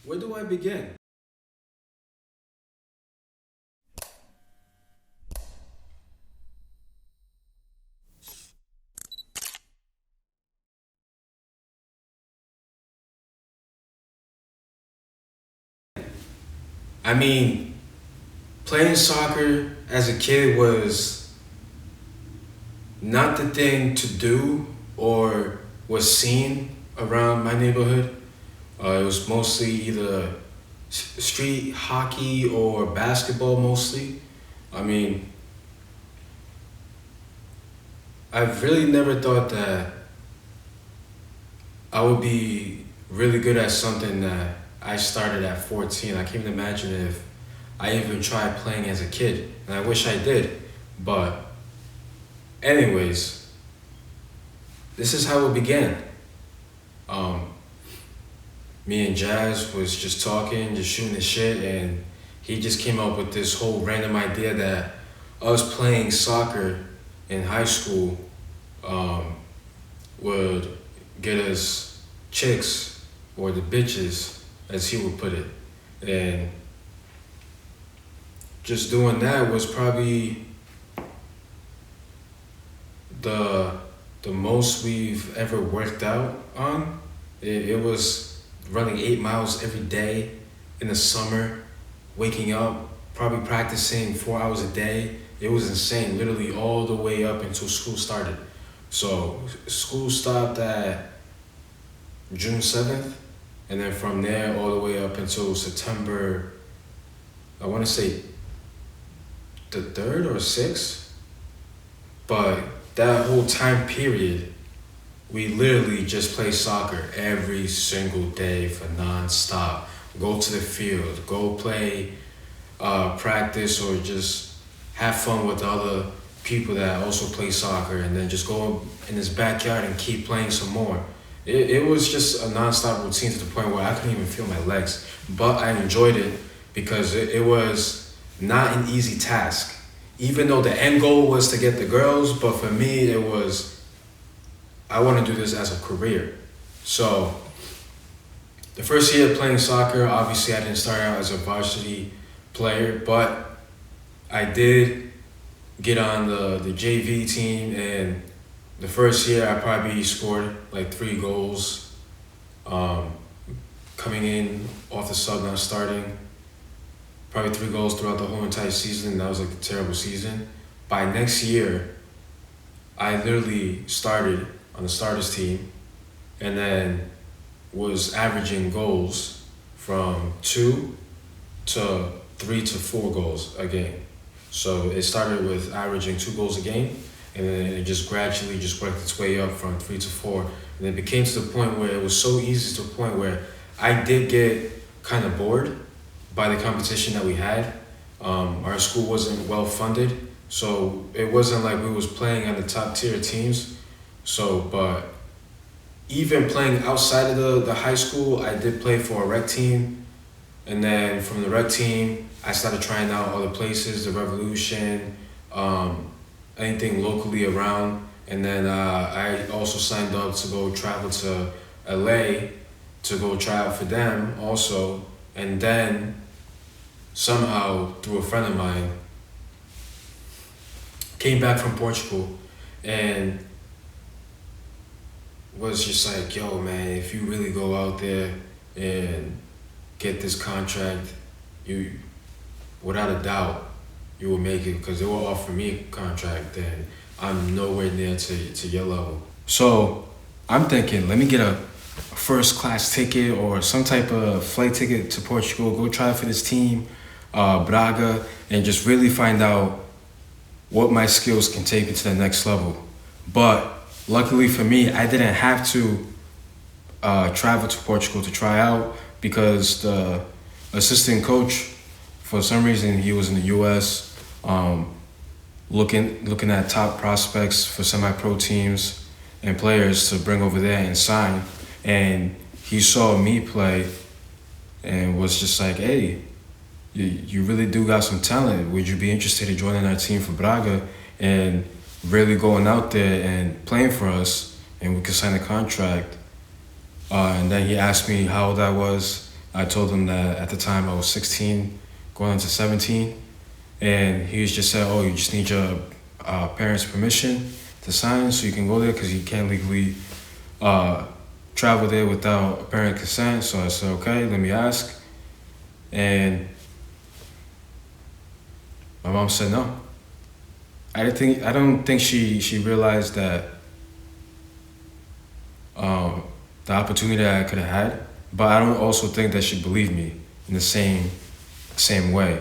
Where do I begin? I mean, playing soccer as a kid was not the thing to do or was seen around my neighborhood. It was mostly either street hockey or basketball, mostly. I mean, I've really never thought that I would be really good at something that I started at 14. I can't even imagine if I even tried playing as a kid, and I wish I did. But, anyways, this is how it began. Um, Me and Jazz was just talking, just shooting the shit, and he just came up with this whole random idea that us playing soccer in high school um, would get us chicks or the bitches, as he would put it. And just doing that was probably the the most we've ever worked out on. It was running 8 miles every day in the summer, waking up, probably practicing 4 hours a day. It was insane, literally all the way up until school started. So school stopped at June 7th, and then from there all the way up until September, I want to say the 3rd or 6th. But that whole time period, we literally just play soccer every single day for non-stop. Go to the field, go play practice, or just have fun with the other people that also play soccer, and then just go in his backyard and keep playing some more. It was just a non-stop routine to the point where I couldn't even feel my legs. But I enjoyed it because it was not an easy task. Even though the end goal was to get the girls, but for me it was, I want to do this as a career. So the first year playing soccer, obviously I didn't start out as a varsity player, but I did get on the JV team, and the first year I probably scored like 3 goals, um, coming in off the sub, not starting. Probably 3 goals throughout the whole entire season. That was like a terrible season. By next year, I literally started on the starters team, and then was averaging goals from 2 to 3 to 4 goals a game. So it started with averaging 2 goals a game, and then it just gradually just worked its way up from 3 to 4. And it became to the point where it was so easy, to the point where I did get kind of bored by the competition that we had. Our school wasn't well funded, so it wasn't like we was playing on the top tier teams. So, but even playing outside of the high school, I did play for a rec team. And then from the rec team, I started trying out other places, the Revolution, anything locally around. And then I also signed up to go travel to LA to go try out for them also. And then somehow, through a friend of mine, came back from Portugal and was just like, yo, man, if you really go out there and get this contract, you, without a doubt, you will make it, because they will offer me a contract and I'm nowhere near to your level. So I'm thinking, let me get a first class ticket or some type of flight ticket to Portugal, go try for this team, Braga, and just really find out what my skills can take me to the next level. But luckily for me, I didn't have to travel to Portugal to try out, because the assistant coach, for some reason, he was in the U.S. Looking at top prospects for semi-pro teams and players to bring over there and sign. And he saw me play and was just like, hey, you really do got some talent. Would you be interested in joining our team for Braga and really going out there and playing for us, and we could sign a contract? And then he asked me how old I was. I told him that at the time I was 16, going into 17, and he just said, "Oh, you just need your parents' permission to sign so you can go there because you can't legally travel there without parent consent." So I said, "Okay, let me ask," and my mom said no. I don't think she realized that the opportunity that I could have had, but I don't also think that she believed me in the same way.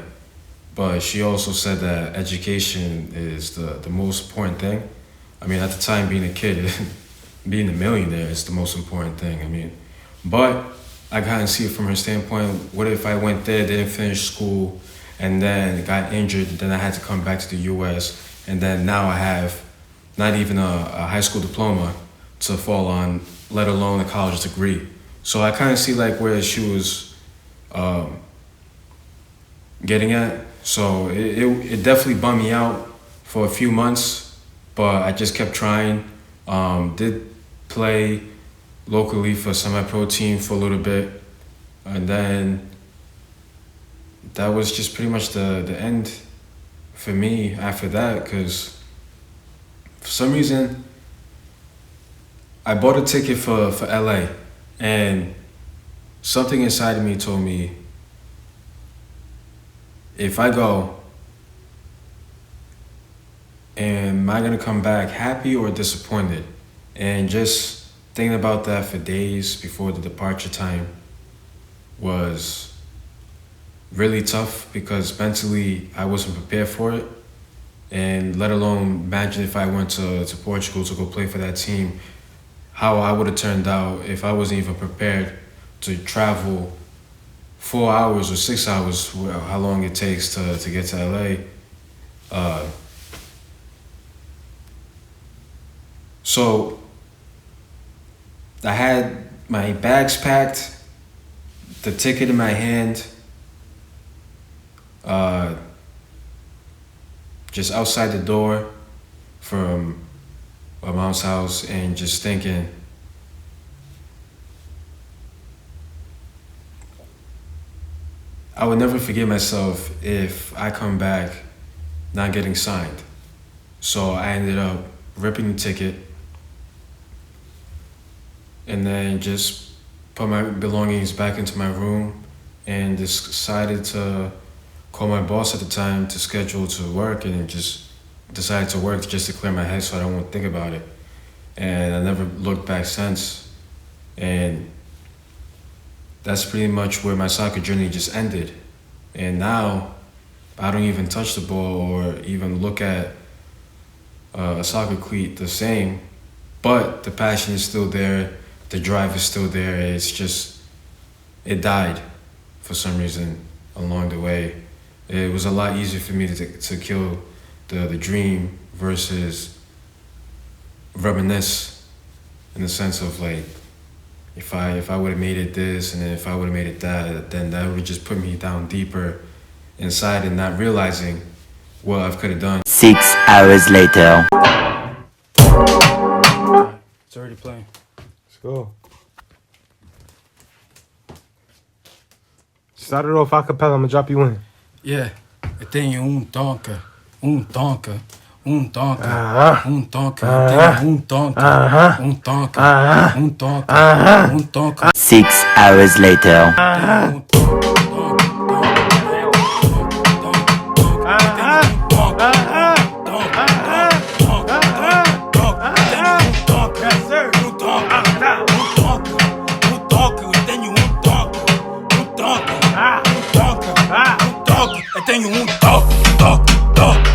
But she also said that education is the most important thing. I mean, at the time, being a kid, being a millionaire is the most important thing. I mean, but I kind of see it from her standpoint. What if I went there, didn't finish school, and then got injured, then I had to come back to the US, and then now I have not even a high school diploma to fall on, let alone a college degree. So I kind of see like where she was getting at. So it definitely bummed me out for a few months, but I just kept trying. Did play locally for semi-pro team for a little bit, and then that was just pretty much the end for me after that, because for some reason I bought a ticket for LA, and something inside of me told me, if I go, am I gonna come back happy or disappointed? And just thinking about that for days before the departure time was really tough, because mentally I wasn't prepared for it. And let alone imagine if I went to Portugal to go play for that team, how I would have turned out if I wasn't even prepared to travel 4 hours or 6 hours, how long it takes to get to LA. So I had my bags packed, the ticket in my hand, just outside the door from my mom's house, and just thinking, I would never forgive myself if I come back not getting signed. So I ended up ripping the ticket and then just put my belongings back into my room and decided to call my boss at the time to schedule to work, and just decided to work just to clear my head so I don't want to think about it. And I never looked back since. And that's pretty much where my soccer journey just ended. And now I don't even touch the ball or even look at a soccer cleat the same, but the passion is still there, the drive is still there. It's just, it died for some reason along the way. It was a lot easier for me to kill the dream versus reminisce, in the sense of like, if I would have made it this, and then if I would have made it that, then that would just put me down deeper inside and not realizing what I could have done. 6 hours later. It's already playing. Let's go. Start it off acapella. I'm gonna drop you in. Yeah, eu tenho toca, toca, toca, toca, tenho toca, toca, toca. 6 hours later. Eu tenho toque, toque, toque.